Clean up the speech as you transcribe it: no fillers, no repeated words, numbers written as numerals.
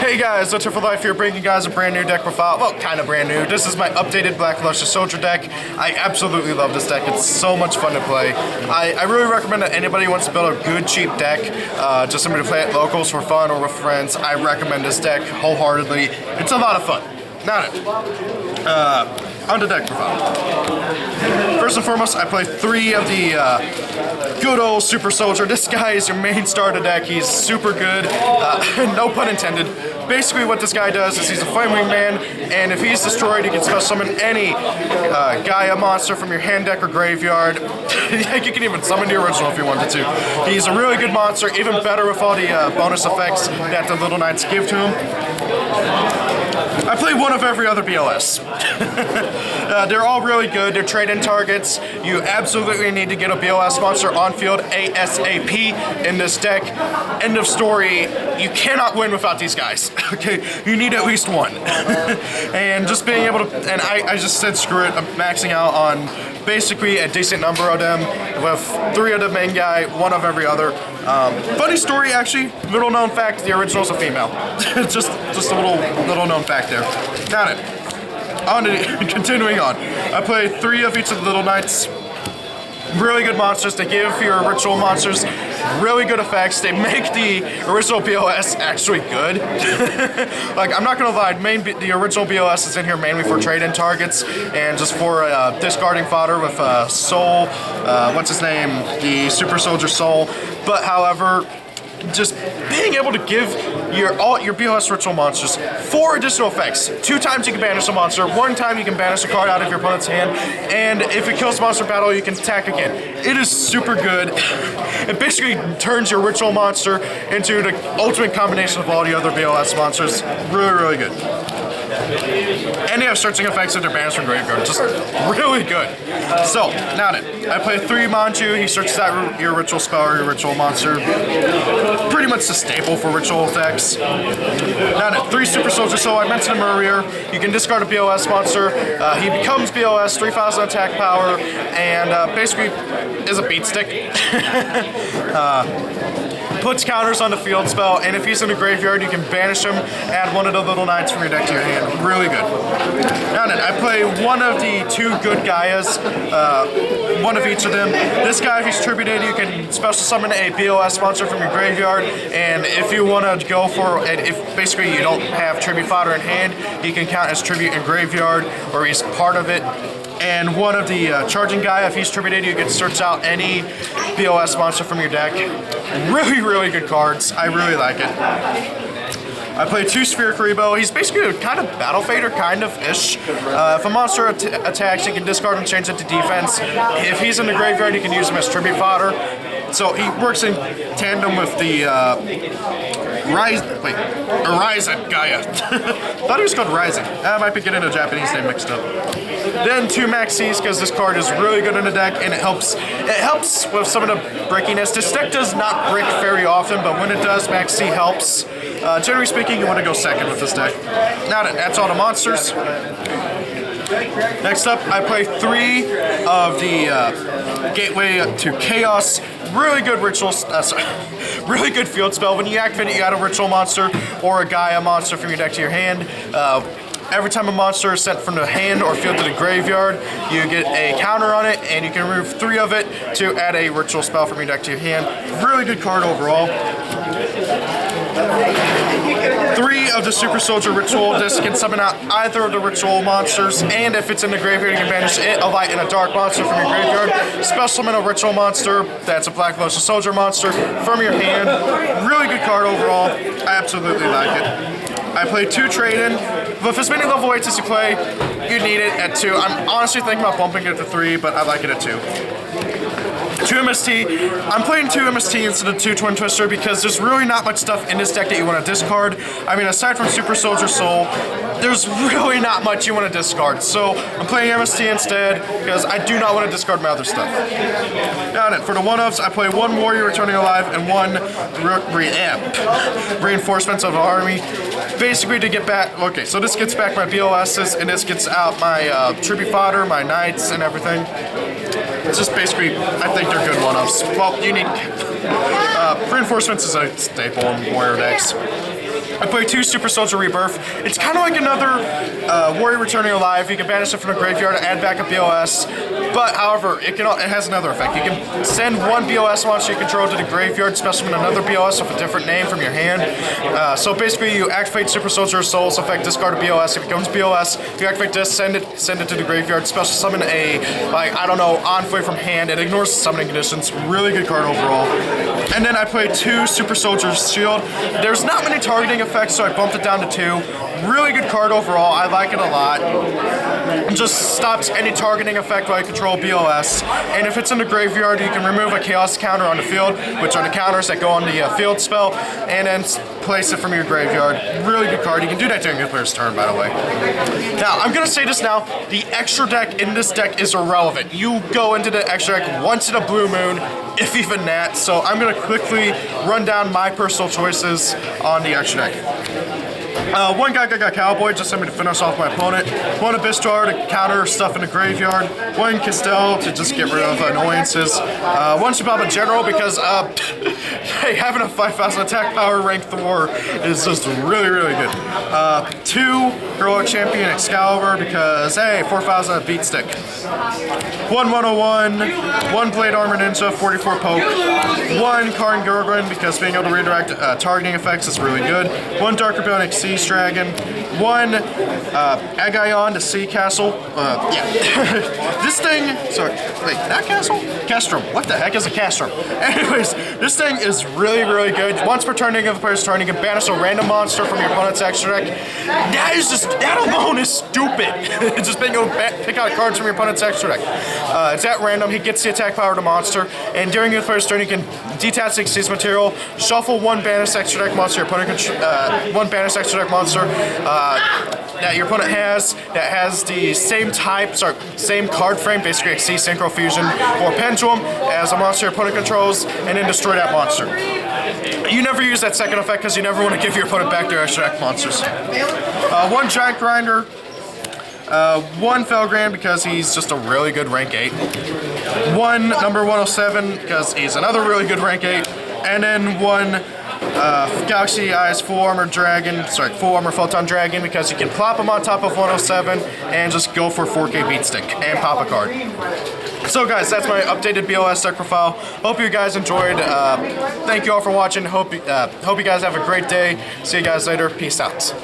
Hey guys, Let's for Life here, bringing you guys a brand new deck profile. Well, kind of brand new. This is my updated Black Luscious Soldier deck. I absolutely love this deck. It's so much fun to play. I really recommend that anybody who wants to build a good, cheap deck, just somebody to play at locals for fun or with friends, I recommend this deck wholeheartedly. It's a lot of fun. Now on the deck profile. First and foremost, I play 3 of the good old Super Soldier. This guy is your main starter deck. He's super good, no pun intended. Basically what this guy does is he's a Flame Wingman, and if he's destroyed, you can special summon any Gaia monster from your hand deck or graveyard. You can even summon the original if you wanted to. He's a really good monster, even better with all the bonus effects that the Little Knights give to him. I play one of every other BLS. They're all really good. They're trade-in targets. You absolutely need to get a BLS monster on field ASAP in this deck. End of story. You cannot win without these guys. Okay, you need at least one. And just being able to, and I just said screw it. I'm maxing out on basically a decent number of them with 3 of the main guy, 1 of every other. Funny story, actually. Little known fact: the original's a female. just a little known fact there. Got it. Continuing on. I play 3 of each of the Little Knights. Really good monsters. They give your ritual monsters really good effects. They make the original BOS actually good. Like, I'm not gonna lie, the original BOS is in here mainly for trade-in targets and just for discarding fodder with Soul, what's his name, the Super Soldier Soul. But however, just being able to give all your BOS ritual monsters 4 additional effects. 2 times you can banish a monster, 1 time you can banish a card out of your opponent's hand, and if it kills monster battle, you can attack again. It is super good. It basically turns your ritual monster into the ultimate combination of all the other BOS monsters. Really, really good. And they have searching effects if they're banished from graveyard. Just really good. So, now then, I play 3 Manju. He searches out your ritual spell or your ritual monster. Pretty much the staple for ritual effects. Now then, 3 Super Soldier Soul. I mentioned him earlier. You can discard a BOS monster. He becomes BOS, 3,000 attack power, and basically is a beat stick. Puts counters on the field spell, and if he's in the graveyard, you can banish him, add 1 of the Little Knights from your deck to your hand. Really good. Now then, I play 1 of the 2 good Gaias, 1 of each of them. This guy, if he's tributed, you can special summon a BOS monster from your graveyard, and if you want to go for, if basically you don't have tribute fodder in hand, he can count as tribute in graveyard, or he's part of it. And 1 of the charging guy, if he's tributed, you can search out any BOS monster from your deck. Really, really good cards. I really like it. I play 2 Sphere Karibo. He's basically a kind of Battle Fader, kind of-ish. If a monster attacks, you can discard and change it to defense. If he's in the graveyard, you can use him as tribute fodder. So he works in tandem with the Horizon Gaia. Thought he was called Rising. I might be getting a Japanese name mixed up. Then 2 Maxis, because this card is really good in the deck, and it helps with some of the brickiness. This deck does not brick very often, but when it does, Maxi helps. Generally speaking, you want to go second with this deck. Now that's all the monsters. Next up, I play 3 of the Gateway to Chaos. Really good rituals. Really good field spell. When you activate it, you add a ritual monster or a Gaia monster from your deck to your hand. Every time a monster is sent from the hand or field to the graveyard, you get a counter on it, and you can remove 3 of it to add a ritual spell from your deck to your hand. Really good card overall. 3 of the Super Soldier Ritual. This can summon out either of the ritual monsters, and if it's in the graveyard, you can banish it, a light, and a dark monster from your graveyard. Special summon a ritual monster, that's a Black Luscious Soldier monster, from your hand. Really good card overall. I absolutely like it. I play 2 trade-in. With as many level 8s as you play, you need it at 2. I'm honestly thinking about bumping it to 3, but I like it at 2. 2 MST. I'm playing 2 MST instead of 2 Twin Twister because there's really not much stuff in this deck that you want to discard. I mean, aside from Super Soldier Soul, there's really not much you want to discard. So I'm playing MST instead because I do not want to discard my other stuff. Now then, for the 1-ofs, I play 1 Warrior Returning Alive and 1 Reinforcements of the Army. Basically to get back, okay, so this gets back my BOSs and this gets out my tribute fodder, my knights, and everything. It's just basically, I think they're good 1-offs. Well, you need, reinforcements is a staple in warrior decks. I play 2 Super Soldier Rebirth. It's kind of like another Warrior Returning Alive. You can banish it from the graveyard and add back a BOS. But however, it has another effect. You can send 1 BOS monster you control to the graveyard, special summon another BOS with a different name from your hand. So basically, you activate Super Soldier Soul's effect, discard a BOS. If it becomes BOS, if you activate this, send it to the graveyard, special summon a, like, I don't know, Envoy from hand. It ignores summoning conditions. Really good card overall. And then I played 2 Super Soldier Shield. There's not many targeting effects, so I bumped it down to 2. Really good card overall. I like it a lot. It just stops any targeting effect while you control BOS. And if it's in the graveyard, you can remove a Chaos counter on the field, which are the counters that go on the field spell, and then place it from your graveyard. Really good card. You can do that during your player's turn, by the way. Now, I'm going to say this now. The extra deck in this deck is irrelevant. You go into the extra deck once in a blue moon, if even that. So I'm going to quickly run down my personal choices on the extra deck. 1 Gaga Cowboy, just sent me to finish off my opponent. 1 Abyssar to counter stuff in the graveyard. 1 Castel to just get rid of annoyances. 1 Shababa General because hey, having a 5,000 attack power rank Thor is just really, really good. 2 Heroic Champion Excalibur because, hey, 4,000 beat stick. 1 101, 1 Blade Armor Ninja, 44 poke. 1 Karn Gurgrin because being able to redirect targeting effects is really good. 1 Dark Rebellion Sea Dragon, 1 Agayon to Sea Castle. Yeah. This thing, sorry, wait, that castle? Castrum. What the heck is a Castrum? Anyways, this thing is really, really good. Once per turn of the player's turn, you can banish a random monster from your opponent's extra deck. That alone is stupid. Just being able to pick out cards from your opponent's extra deck. It's at random. He gets the attack power of the monster, and during your player's turn, you can detach the Exceeds material, shuffle 1 banished extra deck monster your opponent 1 banished extra deck monster that your opponent has that has the same card frame, basically Exceed Synchro Fusion or Pendulum, as a monster your opponent controls, and then destroy that monster. You never use that second effect because you never want to give your opponent back their extra deck monsters. 1 Giant Grinder. 1 Felgrand because he's just a really good rank 8. 1 number 107 because he's another really good rank 8. And then 1 Galaxy Eyes Full Armor Photon Dragon because you can plop him on top of 107 and just go for 4K beat stick and pop a card. So guys, that's my updated BOS deck profile. Hope you guys enjoyed. Thank you all for watching. Hope you guys have a great day. See you guys later. Peace out.